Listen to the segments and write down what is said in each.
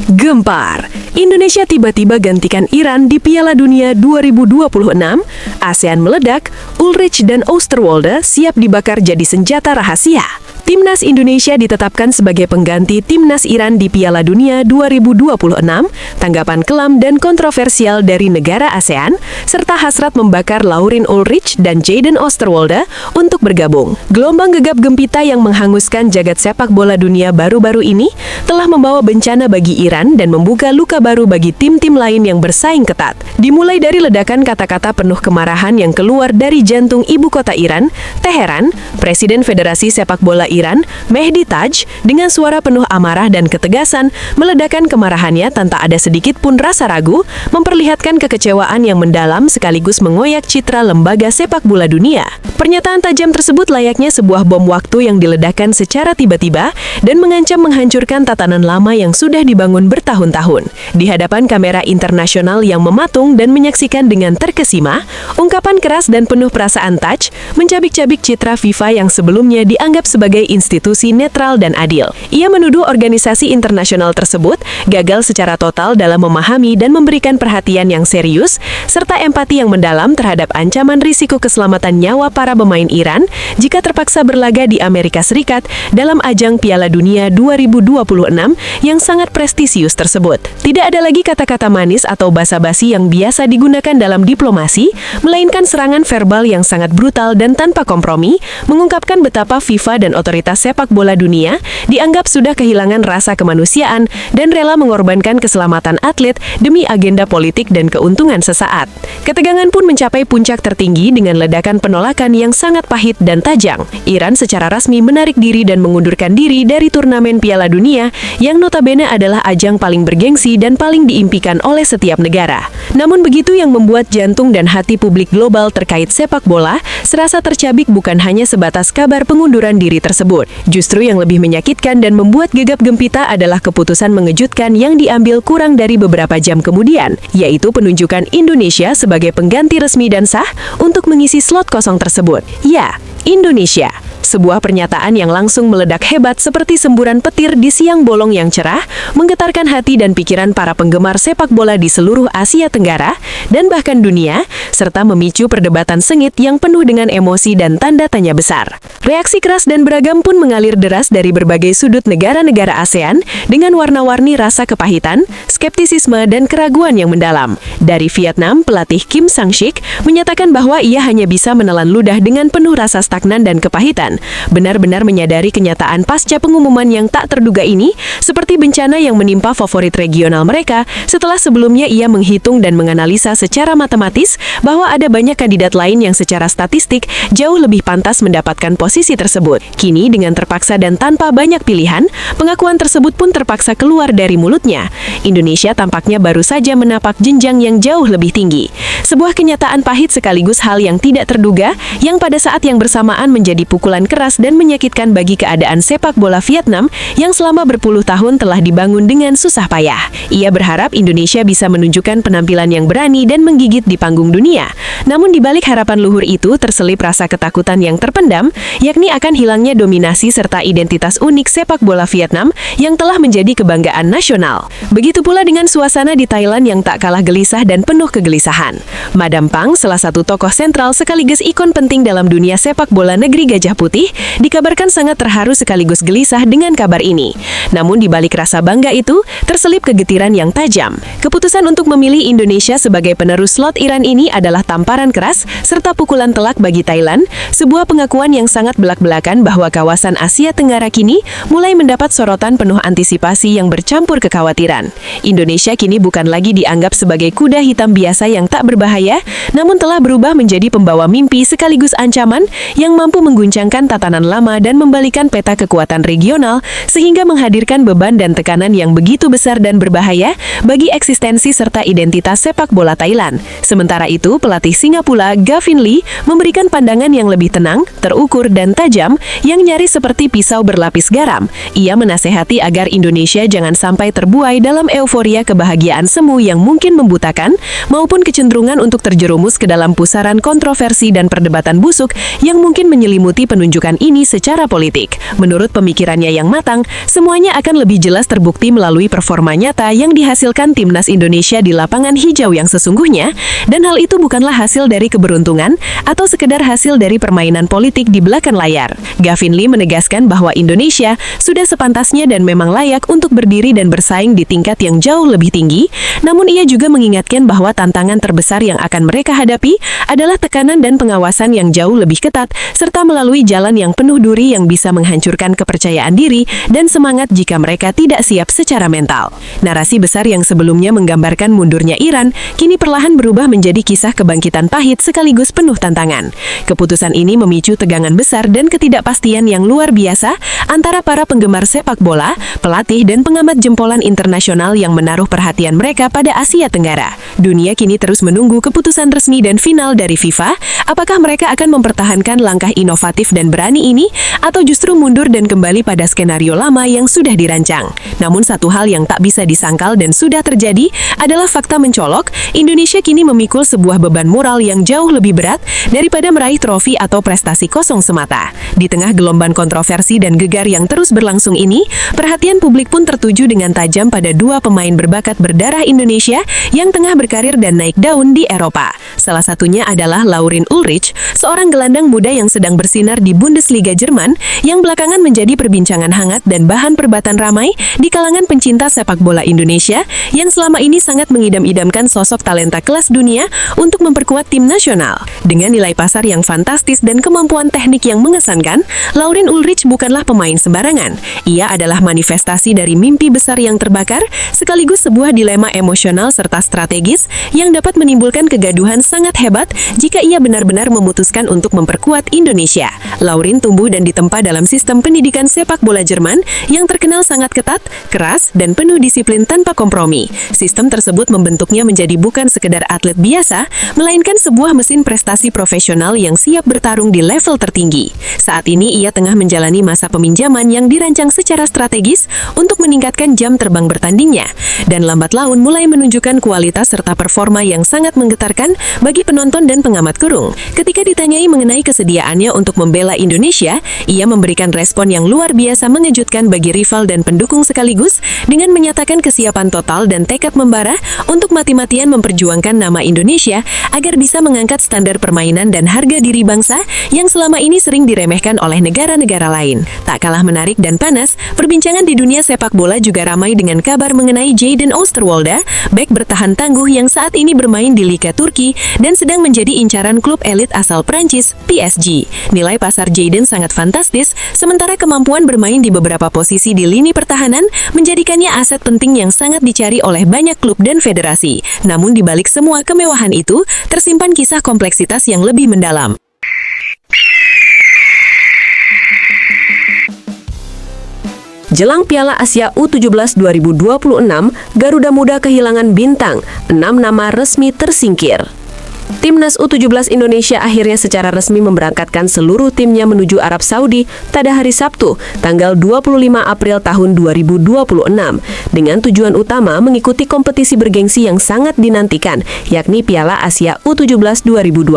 Gempar, Indonesia tiba-tiba gantikan Iran di Piala Dunia 2026, ASEAN meledak, Ulrich dan Oosterwolde siap dibakar jadi senjata rahasia. Timnas Indonesia ditetapkan sebagai pengganti Timnas Iran di Piala Dunia 2026, tanggapan kelam dan kontroversial dari negara ASEAN, serta hasrat membakar Laurin Ulrich dan Jayden Oosterwolde untuk bergabung. Gelombang gegap gempita yang menghanguskan jagat sepak bola dunia baru-baru ini telah membawa bencana bagi Iran dan membuka luka baru bagi tim-tim lain yang bersaing ketat. Dimulai dari ledakan kata-kata penuh kemarahan yang keluar dari jantung ibu kota Iran, Teheran, Presiden Federasi Sepak Bola Iran, Mehdi Taj, dengan suara penuh amarah dan ketegasan, meledakkan kemarahannya tanpa ada sedikit pun rasa ragu, memperlihatkan kekecewaan yang mendalam sekaligus mengoyak citra lembaga sepak bola dunia. Pernyataan tajam tersebut layaknya sebuah bom waktu yang diledakkan secara tiba-tiba dan mengancam menghancurkan tatanan lama yang sudah dibangun bertahun-tahun. Di hadapan kamera internasional yang mematung dan menyaksikan dengan terkesima, ungkapan keras dan penuh perasaan Taj mencabik-cabik citra FIFA yang sebelumnya dianggap sebagai institusi netral dan adil. Ia menuduh organisasi internasional tersebut gagal secara total dalam memahami dan memberikan perhatian yang serius, serta empati yang mendalam terhadap ancaman risiko keselamatan nyawa para pemain Iran jika terpaksa berlaga di Amerika Serikat dalam ajang Piala Dunia 2026 yang sangat prestisius tersebut. Tidak ada lagi kata-kata manis atau basa-basi yang biasa digunakan dalam diplomasi, melainkan serangan verbal yang sangat brutal dan tanpa kompromi, mengungkapkan betapa FIFA dan otoritas sepak bola dunia dianggap sudah kehilangan rasa kemanusiaan dan rela mengorbankan keselamatan atlet demi agenda politik dan keuntungan sesaat. Ketegangan pun mencapai puncak tertinggi dengan ledakan penolakan yang sangat pahit dan tajam. Iran secara resmi menarik diri dan mengundurkan diri dari turnamen Piala Dunia yang notabene adalah ajang paling bergengsi dan paling diimpikan oleh setiap negara. Namun begitu yang membuat jantung dan hati publik global terkait sepak bola serasa tercabik bukan hanya sebatas kabar pengunduran diri tersebut. Justru yang lebih menyakitkan dan membuat gegap gempita adalah keputusan mengejutkan yang diambil kurang dari beberapa jam kemudian, yaitu penunjukan Indonesia sebagai pengganti resmi dan sah untuk mengisi slot kosong tersebut. Ya, Indonesia. Sebuah pernyataan yang langsung meledak hebat seperti semburan petir di siang bolong yang cerah, menggetarkan hati dan pikiran para penggemar sepak bola di seluruh Asia Tenggara dan bahkan dunia, serta memicu perdebatan sengit yang penuh dengan emosi dan tanda tanya besar. Reaksi keras dan beragam pun mengalir deras dari berbagai sudut negara-negara ASEAN dengan warna-warni rasa kepahitan, skeptisisme, dan keraguan yang mendalam. Dari Vietnam, pelatih Kim Sang-sik menyatakan bahwa ia hanya bisa menelan ludah dengan penuh rasa stagnan dan kepahitan, benar-benar menyadari kenyataan pasca pengumuman yang tak terduga ini, seperti bencana yang menimpa favorit regional mereka setelah sebelumnya ia menghitung dan menganalisa secara matematis bahwa ada banyak kandidat lain yang secara statistik jauh lebih pantas mendapatkan posisi tersebut. Kini dengan terpaksa dan tanpa banyak pilihan, pengakuan tersebut pun terpaksa keluar dari mulutnya. Indonesia tampaknya baru saja menapak jenjang yang jauh lebih tinggi. Sebuah kenyataan pahit sekaligus hal yang tidak terduga yang pada saat yang bersamaan menjadi pukulan keras dan menyakitkan bagi keadaan sepak bola Vietnam yang selama berpuluh tahun telah dibangun dengan susah payah. Ia berharap Indonesia bisa menunjukkan penampilan yang berani dan menggigit di panggung dunia. Namun di balik harapan luhur itu terselip rasa ketakutan yang terpendam, yakni akan hilangnya dominasi serta identitas unik sepak bola Vietnam yang telah menjadi kebanggaan nasional. Begitu pula dengan suasana di Thailand yang tak kalah gelisah dan penuh kegelisahan. Madam Pang, salah satu tokoh sentral sekaligus ikon penting dalam dunia sepak bola negeri Gajah Putih, dikabarkan sangat terharu sekaligus gelisah dengan kabar ini. Namun di balik rasa bangga itu, terselip kegetiran yang tajam. Keputusan untuk memilih Indonesia sebagai penerus slot Iran ini adalah tamparan keras serta pukulan telak bagi Thailand, sebuah pengakuan yang sangat belak-belakan bahwa kawasan Asia Tenggara kini mulai mendapat sorotan penuh antisipasi yang bercampur kekhawatiran. Indonesia kini bukan lagi dianggap sebagai kuda hitam biasa yang tak berbahaya, namun telah berubah menjadi pembawa mimpi sekaligus ancaman yang mampu mengguncangkan tatanan lama dan membalikan peta kekuatan regional sehingga menghadirkan beban dan tekanan yang begitu besar dan berbahaya bagi eksistensi serta identitas sepak bola Thailand. Sementara itu, pelatih Singapura Gavin Lee memberikan pandangan yang lebih tenang, terukur, dan tajam yang nyaris seperti pisau berlapis garam. Ia menasehati agar Indonesia jangan sampai terbuai dalam dalam euforia kebahagiaan semu yang mungkin membutakan, maupun kecenderungan untuk terjerumus ke dalam pusaran kontroversi dan perdebatan busuk yang mungkin menyelimuti penunjukan ini secara politik. Menurut pemikirannya yang matang, semuanya akan lebih jelas terbukti melalui performa nyata yang dihasilkan timnas Indonesia di lapangan hijau yang sesungguhnya, dan hal itu bukanlah hasil dari keberuntungan atau sekedar hasil dari permainan politik di belakang layar. Gavin Lee menegaskan bahwa Indonesia sudah sepantasnya dan memang layak untuk berdiri dan bersaing di tingkat yang jauh lebih tinggi, namun ia juga mengingatkan bahwa tantangan terbesar yang akan mereka hadapi adalah tekanan dan pengawasan yang jauh lebih ketat, serta melalui jalan yang penuh duri yang bisa menghancurkan kepercayaan diri dan semangat jika mereka tidak siap secara mental. Narasi besar yang sebelumnya menggambarkan mundurnya Iran, kini perlahan berubah menjadi kisah kebangkitan pahit sekaligus penuh tantangan. Keputusan ini memicu tegangan besar dan ketidakpastian yang luar biasa antara para penggemar sepak bola, pelatih, dan pengamat jempolan internasional yang menaruh perhatian mereka pada Asia Tenggara. Dunia kini terus menunggu keputusan resmi dan final dari FIFA, apakah mereka akan mempertahankan langkah inovatif dan berani ini, atau justru mundur dan kembali pada skenario lama yang sudah dirancang. Namun satu hal yang tak bisa disangkal dan sudah terjadi adalah fakta mencolok, Indonesia kini memikul sebuah beban moral yang jauh lebih berat daripada meraih trofi atau prestasi kosong semata. Di tengah gelombang kontroversi dan gegar yang terus berlangsung ini, perhatian publik pun tertuju dengan tajam pada dua pemain berbakat berdarah Indonesia yang tengah berkarir dan naik daun di Eropa. Salah satunya adalah Laurin Ulrich, seorang gelandang muda yang sedang bersinar di Bundesliga Jerman, yang belakangan menjadi perbincangan hangat dan bahan perdebatan ramai di kalangan pencinta sepak bola Indonesia yang selama ini sangat mengidam-idamkan sosok talenta kelas dunia untuk memperkuat tim nasional. Dengan nilai pasar yang fantastis dan kemampuan teknik yang mengesankan, Laurin Ulrich bukanlah pemain sembarangan. Ia adalah manifestasi dari mimpi besar yang terbakar, sekaligus sebuah dilema emosional serta strategis yang dapat menimbulkan kegaduhan sangat hebat jika ia benar-benar memutuskan untuk memperkuat Indonesia. Laurin tumbuh dan ditempa dalam sistem pendidikan sepak bola Jerman yang terkenal sangat ketat, keras, dan penuh disiplin tanpa kompromi. Sistem tersebut membentuknya menjadi bukan sekedar atlet biasa, melainkan sebuah mesin prestasi profesional yang siap bertarung di level tertinggi. Saat ini ia tengah menjalani masa peminjaman yang dirancang secara strategis untuk meningkatkan jam terbang bertandingnya, dan lambat laun mulai menunjukkan kualitas serta performa yang sangat menggetarkan bagi penonton dan pengamat kurung. Ketika ditanyai mengenai kesediaannya untuk membela Indonesia, ia memberikan respon yang luar biasa mengejutkan bagi rival dan pendukung sekaligus, dengan menyatakan kesiapan total dan tekad membara untuk mati-matian memperjuangkan nama Indonesia agar bisa mengangkat standar permainan dan harga diri bangsa yang selama ini sering diremehkan oleh negara-negara lain. Tak kalah menarik dan panas, perbincangan di dunia sepak bola juga ramai dengan kabar mengenai Jadon Oosterwolde, bek bertahan tangguh yang saat ini bermain di Liga Turki dan sedang menjadi incaran klub elit asal Prancis, PSG. Nilai pasar Jadon sangat fantastis, sementara kemampuan bermain di beberapa posisi di lini pertahanan menjadikannya aset penting yang sangat dicari oleh banyak klub dan federasi. Namun di balik semua kemewahan itu, tersimpan kisah kompleksitas yang lebih mendalam. Jelang Piala Asia U17 2026, Garuda Muda kehilangan bintang, 6 nama resmi tersingkir. Timnas U17 Indonesia akhirnya secara resmi memberangkatkan seluruh timnya menuju Arab Saudi pada hari Sabtu, tanggal 25 April tahun 2026, dengan tujuan utama mengikuti kompetisi bergengsi yang sangat dinantikan, yakni Piala Asia U17 2026.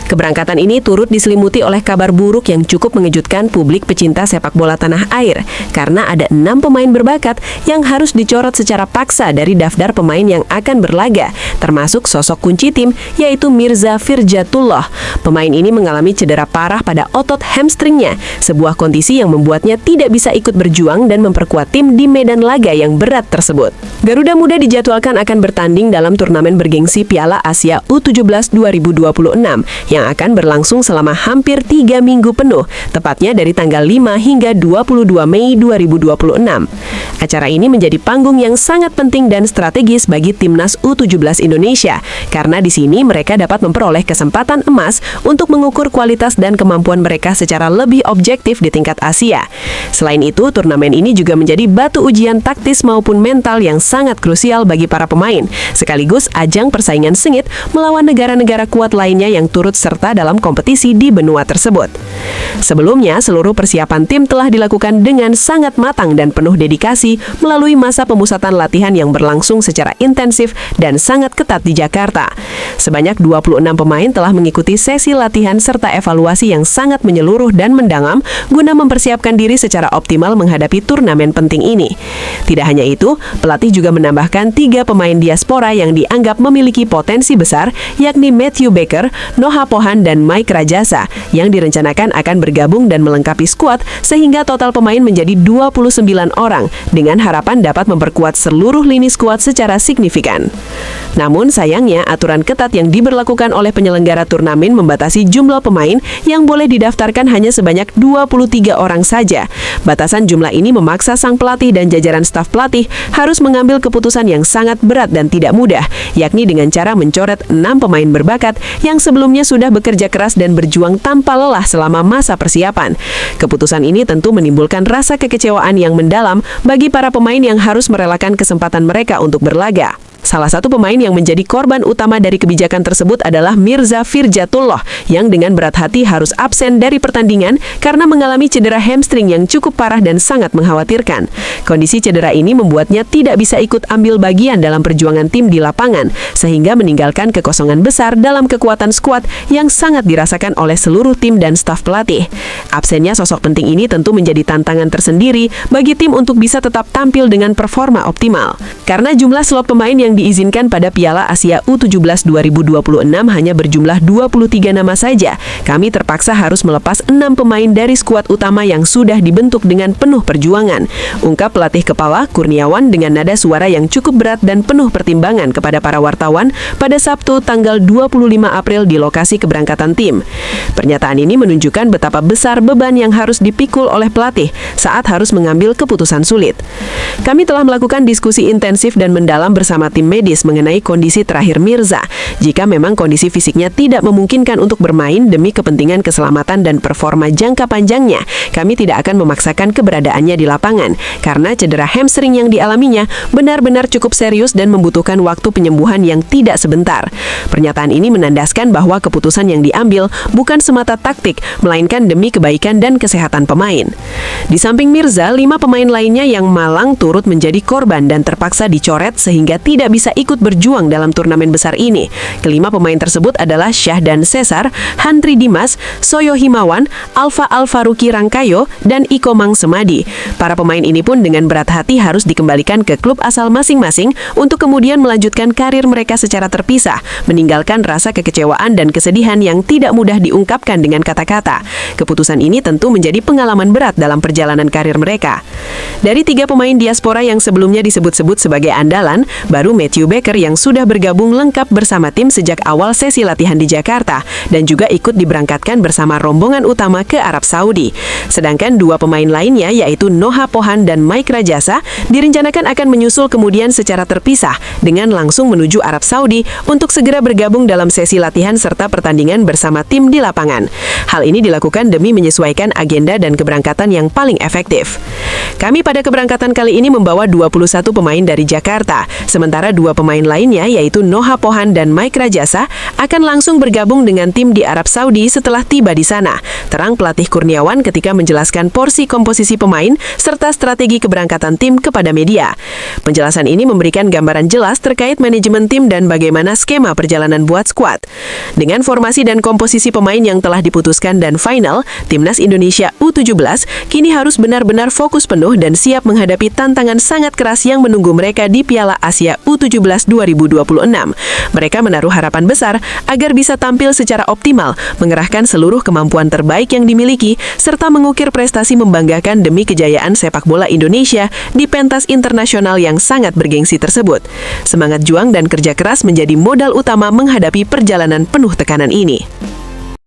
Keberangkatan ini turut diselimuti oleh kabar buruk yang cukup mengejutkan publik pecinta sepak bola tanah air, karena ada 6 pemain berbakat yang harus dicoret secara paksa dari daftar pemain yang akan berlaga, termasuk sosok kunci tim, yaitu Mirza Firjatullah. Pemain ini mengalami cedera parah pada otot hamstringnya, sebuah kondisi yang membuatnya tidak bisa ikut berjuang dan memperkuat tim di medan laga yang berat tersebut. Garuda Muda dijadwalkan akan bertanding dalam turnamen bergengsi Piala Asia U17 2026 yang akan berlangsung selama hampir 3 minggu penuh, tepatnya dari tanggal 5 hingga 22 Mei 2026. Acara ini menjadi panggung yang sangat penting dan strategis bagi Timnas U17 Indonesia, karena di sini ini mereka dapat memperoleh kesempatan emas untuk mengukur kualitas dan kemampuan mereka secara lebih objektif di tingkat Asia. Selain itu, turnamen ini juga menjadi batu ujian taktis maupun mental yang sangat krusial bagi para pemain, sekaligus ajang persaingan sengit melawan negara-negara kuat lainnya yang turut serta dalam kompetisi di benua tersebut. Sebelumnya, seluruh persiapan tim telah dilakukan dengan sangat matang dan penuh dedikasi melalui masa pemusatan latihan yang berlangsung secara intensif dan sangat ketat di Jakarta. Sebanyak 26 pemain telah mengikuti sesi latihan serta evaluasi yang sangat menyeluruh dan mendalam guna mempersiapkan diri secara optimal menghadapi turnamen penting ini. Tidak hanya itu, pelatih juga menambahkan 3 pemain diaspora yang dianggap memiliki potensi besar, yakni Matthew Baker, Noah Pohan, dan Mike Rajasa, yang direncanakan akan bergabung dan melengkapi skuad sehingga total pemain menjadi 29 orang dengan harapan dapat memperkuat seluruh lini skuad secara signifikan. Namun sayangnya, aturan ketat yang diberlakukan oleh penyelenggara turnamen membatasi jumlah pemain yang boleh didaftarkan hanya sebanyak 23 orang saja. Batasan jumlah ini memaksa sang pelatih dan jajaran staf pelatih harus mengambil keputusan yang sangat berat dan tidak mudah, yakni dengan cara mencoret 6 pemain berbakat yang sebelumnya sudah bekerja keras dan berjuang tanpa lelah selama masa persiapan. Keputusan ini tentu menimbulkan rasa kekecewaan yang mendalam bagi para pemain yang harus merelakan kesempatan mereka untuk berlaga. Salah satu pemain yang menjadi korban utama dari kebijakan tersebut adalah Mirza Firjatullah yang dengan berat hati harus absen dari pertandingan karena mengalami cedera hamstring yang cukup parah dan sangat mengkhawatirkan. Kondisi cedera ini membuatnya tidak bisa ikut ambil bagian dalam perjuangan tim di lapangan, sehingga meninggalkan kekosongan besar dalam kekuatan skuad yang sangat dirasakan oleh seluruh tim dan staf pelatih. Absennya sosok penting ini tentu menjadi tantangan tersendiri bagi tim untuk bisa tetap tampil dengan performa optimal. Karena jumlah slot pemain yang diizinkan pada Piala Asia U17 2026 hanya berjumlah 23 nama saja, kami terpaksa harus melepas 6 pemain dari skuad utama yang sudah dibentuk dengan penuh perjuangan, ungkap pelatih kepala Kurniawan dengan nada suara yang cukup berat dan penuh pertimbangan kepada para wartawan pada Sabtu tanggal 25 April di lokasi keberangkatan tim. Pernyataan ini menunjukkan betapa besar beban yang harus dipikul oleh pelatih saat harus mengambil keputusan sulit. Kami telah melakukan diskusi intensif dan mendalam bersama tim medis mengenai kondisi terakhir Mirza. Jika memang kondisi fisiknya tidak memungkinkan untuk bermain demi kepentingan keselamatan dan performa jangka panjangnya, kami tidak akan memaksakan keberadaannya di lapangan, karena cedera hamstring yang dialaminya benar-benar cukup serius dan membutuhkan waktu penyembuhan yang tidak sebentar. Pernyataan ini menandaskan bahwa keputusan yang diambil bukan semata taktik, melainkan demi kebaikan dan kesehatan pemain. Di samping Mirza, 5 pemain lainnya yang malang turut menjadi korban dan terpaksa dicoret sehingga tidak bisa ikut berjuang dalam turnamen besar ini. Kelima pemain tersebut adalah Syahdan Cesar, Handri Dimas, Soyo Himawan, Alfa Alfaruki Rangkayo, dan Iko Mang Semadi. Para pemain ini pun dengan berat hati harus dikembalikan ke klub asal masing-masing untuk kemudian melanjutkan karir mereka secara terpisah, meninggalkan rasa kekecewaan dan kesedihan yang tidak mudah diungkapkan dengan kata-kata. Keputusan ini tentu menjadi pengalaman berat dalam perjalanan karir mereka. Dari 3 pemain diaspora yang sebelumnya disebut-sebut sebagai andalan, baru Matthew Baker yang sudah bergabung lengkap bersama tim sejak awal sesi latihan di Jakarta dan juga ikut diberangkatkan bersama rombongan utama ke Arab Saudi. Sedangkan 2 pemain lainnya yaitu Noah Pohan dan Mike Rajasa direncanakan akan menyusul kemudian secara terpisah dengan langsung menuju Arab Saudi untuk segera bergabung dalam sesi latihan serta pertandingan bersama tim di lapangan. Hal ini dilakukan demi menyesuaikan agenda dan keberangkatan yang paling efektif. Kami pada keberangkatan kali ini membawa 21 pemain dari Jakarta, sementara 2 pemain lainnya yaitu Noah Pohan dan Mike Rajasa akan langsung bergabung dengan tim di Arab Saudi setelah tiba di sana, terang pelatih Kurniawan ketika menjelaskan porsi komposisi pemain serta strategi keberangkatan tim kepada media. Penjelasan ini memberikan gambaran jelas terkait manajemen tim dan bagaimana skema perjalanan buat skuad. Dengan formasi dan komposisi pemain yang telah diputuskan dan final, Timnas Indonesia U17 kini harus benar-benar fokus penuh dan siap menghadapi tantangan sangat keras yang menunggu mereka di Piala Asia U17 2026. Mereka menaruh harapan besar agar bisa tampil secara optimal, mengerahkan seluruh kemampuan terbaik yang dimiliki, serta mengukir prestasi membanggakan demi kejayaan sepak bola Indonesia di pentas internasional yang sangat bergengsi tersebut. Semangat juang dan kerja keras menjadi modal utama menghadapi perjalanan penuh tekanan ini.